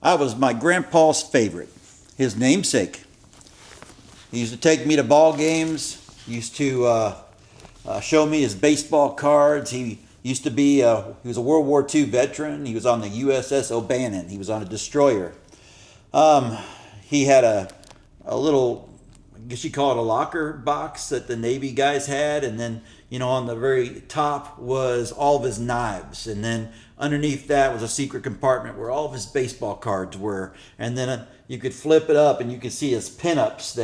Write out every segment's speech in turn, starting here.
I was my grandpa's favorite, his namesake. He used to take me to ball games. He used to show me his baseball cards. He used to be he was a World War II veteran. He was on the USS O'Bannon. He was on a destroyer. He had a little, I guess you call it a locker box that the Navy guys had, and then on the very top was all of his knives, and then underneath that was a secret compartment where all of his baseball cards were, and then you could flip it up and you could see his pinups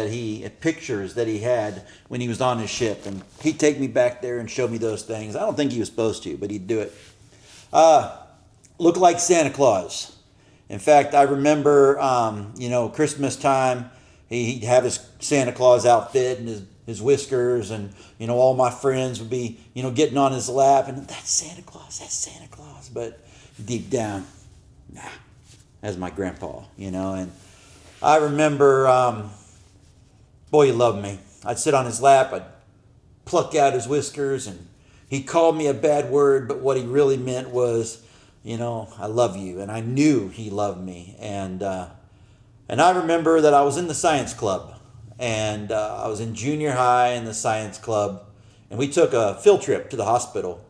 pictures that he had when he was on his ship, and he'd take me back there and show me those things. I don't think he was supposed to, but he'd do it. Looked like Santa Claus. In fact, I remember, Christmas time, he'd have his Santa Claus outfit and his whiskers, and all my friends would be getting on his lap, and that's Santa Claus, that's Santa Claus. But deep down, nah, that's my grandpa, And I remember, boy, he loved me. I'd sit on his lap, I'd pluck out his whiskers, and he called me a bad word, but what he really meant was, I love you, and I knew he loved me, and I remember that I was in the science club. And I was in junior high in the science club, and we took a field trip to the hospital.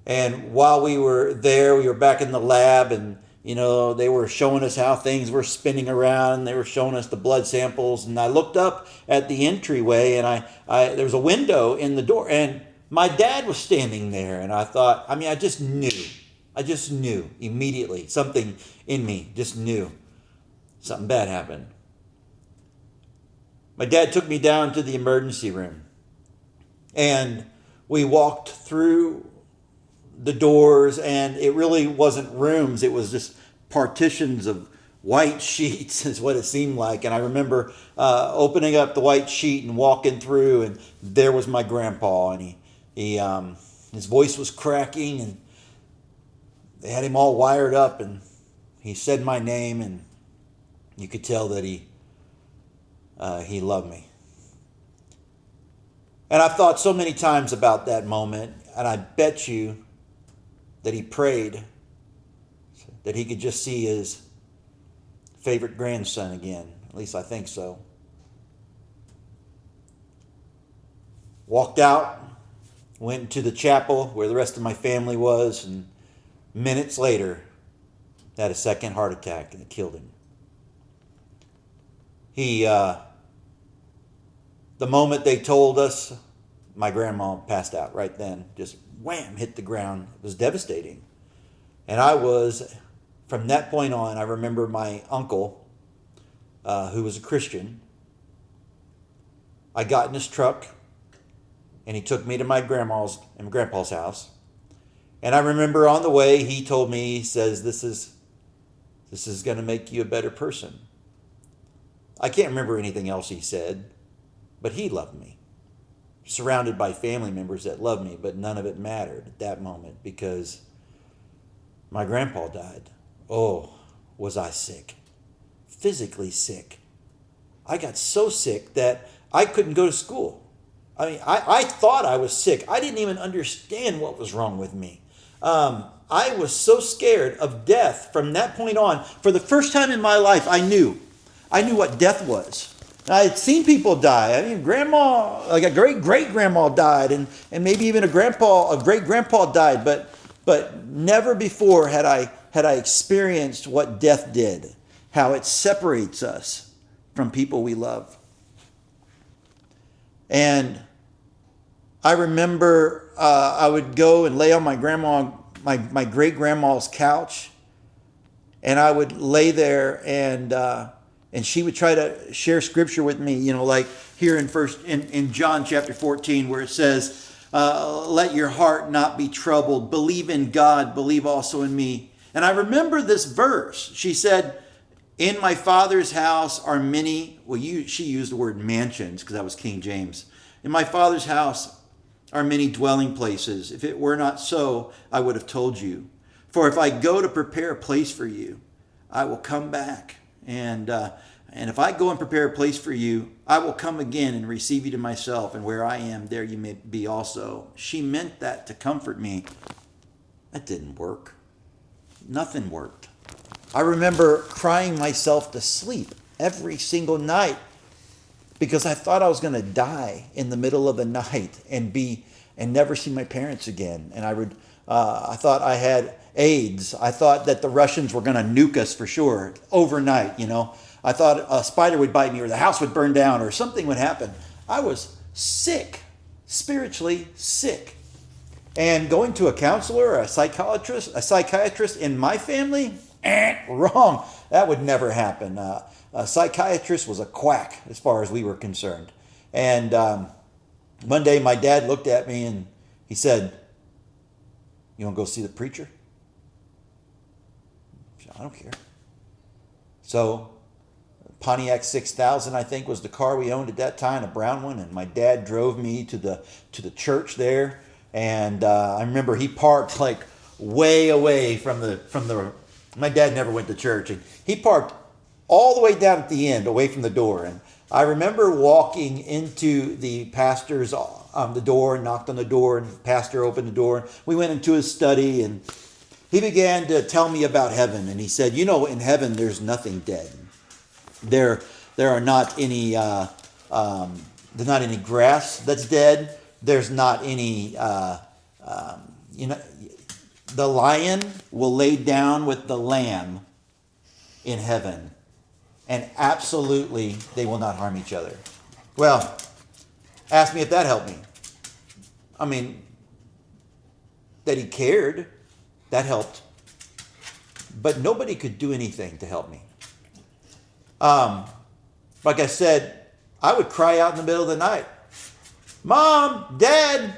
And while we were there, we were back in the lab, and they were showing us how things were spinning around. They were showing us the blood samples, and I looked up at the entryway, and I there was a window in the door, and my dad was standing there, and I thought, I just knew immediately. Something in me just knew something bad happened. My dad took me down to the emergency room, and we walked through the doors, and it really wasn't rooms. It was just partitions of white sheets is what it seemed like. And I remember opening up the white sheet and walking through, and there was my grandpa, and he his voice was cracking, and they had him all wired up, and he said my name, and you could tell that he loved me. And I've thought so many times about that moment, and I bet you that he prayed that he could just see his favorite grandson again. At least I think so. Walked out, went to the chapel where the rest of my family was, and minutes later had a second heart attack, and it killed him. The moment they told us, my grandma passed out right then. Just wham, hit the ground. It was devastating. And from that point on, I remember my uncle, who was a Christian. I got in his truck, and he took me to my grandma's and grandpa's house. And I remember on the way, he told me, he says, this is going to make you a better person. I can't remember anything else he said, but he loved me. Surrounded by family members that loved me, but none of it mattered at that moment because my grandpa died. Oh, was I sick. Physically sick. I got so sick that I couldn't go to school. I thought I was sick. I didn't even understand what was wrong with me. I was so scared of death from that point on. For the first time in my life, I knew what death was. I had seen people die. Grandma, like a great-great-grandma died, and maybe even a great-grandpa died, but never before had I experienced what death did, how it separates us from people we love. And I remember I would go and lay on my great-grandma's couch, and I would lay there, and she would try to share scripture with me, like here in John chapter 14, where it says, let your heart not be troubled. Believe in God, believe also in me. And I remember this verse. She said, in my Father's house are many, she used the word mansions because that was King James. In my Father's house are many dwelling places. If it were not so, I would have told you. For if I go to prepare a place for you, I will come back. And if I go and prepare a place for you, I will come again and receive you to myself, and where I am, there you may be also. She meant that to comfort me. That didn't work. Nothing worked. I remember crying myself to sleep every single night because I thought I was going to die in the middle of the night and never see my parents again. And I thought I had AIDS. I thought that the Russians were going to nuke us for sure overnight. I thought a spider would bite me or the house would burn down or something would happen. I was sick, spiritually sick. And going to a counselor, a psychiatrist in my family, wrong. That would never happen. A psychiatrist was a quack as far as we were concerned. And one day my dad looked at me and he said, "You want to go see the preacher?" I said, "I don't care." So Pontiac 6000, I think, was the car we owned at that time, a brown one, and my dad drove me to the church there. And I remember he parked like way away from the. My dad never went to church, and he parked all the way down at the end, away from the door. And I remember walking into the pastor's the door, knocked on the door, and the pastor opened the door. We went into his study, and he began to tell me about heaven. And he said, in heaven there's nothing dead. There are not any. There's not any grass that's dead. There's not any. The lion will lay down with the lamb in heaven, and absolutely they will not harm each other. Well, ask me if that helped me. I mean, that he cared, that helped. But nobody could do anything to help me. Like I said, I would cry out in the middle of the night, "Mom, Dad,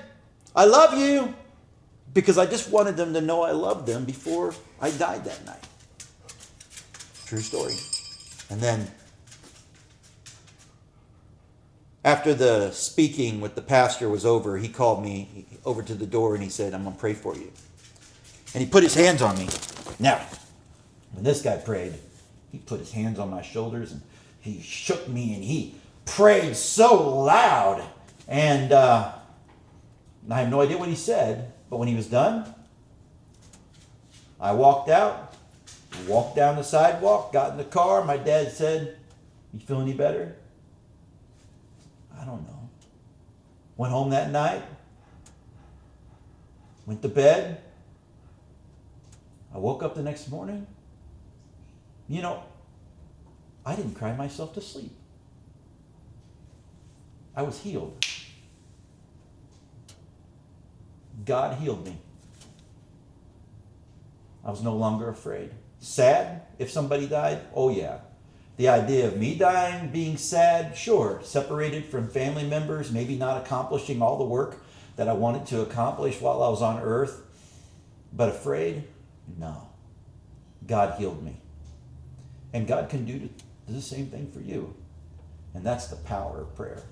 I love you," because I just wanted them to know I loved them before I died that night. True story. And then after the speaking with the pastor was over, he called me over to the door and he said, "I'm going to pray for you." And he put his hands on me. Now, when this guy prayed, he put his hands on my shoulders and he shook me and he prayed so loud. And I have no idea what he said, but when he was done, I walked out, walked down the sidewalk, got in the car. My dad said, "You feel any better?" I don't know. Went home that night, went to bed. I woke up the next morning. I didn't cry myself to sleep. I was healed. God healed me. I was no longer afraid. Sad if somebody died? Oh yeah. The idea of me dying, being sad, sure. Separated from family members, maybe not accomplishing all the work that I wanted to accomplish while I was on earth. But afraid? No. God healed me. And God can do the same thing for you. And that's the power of prayer.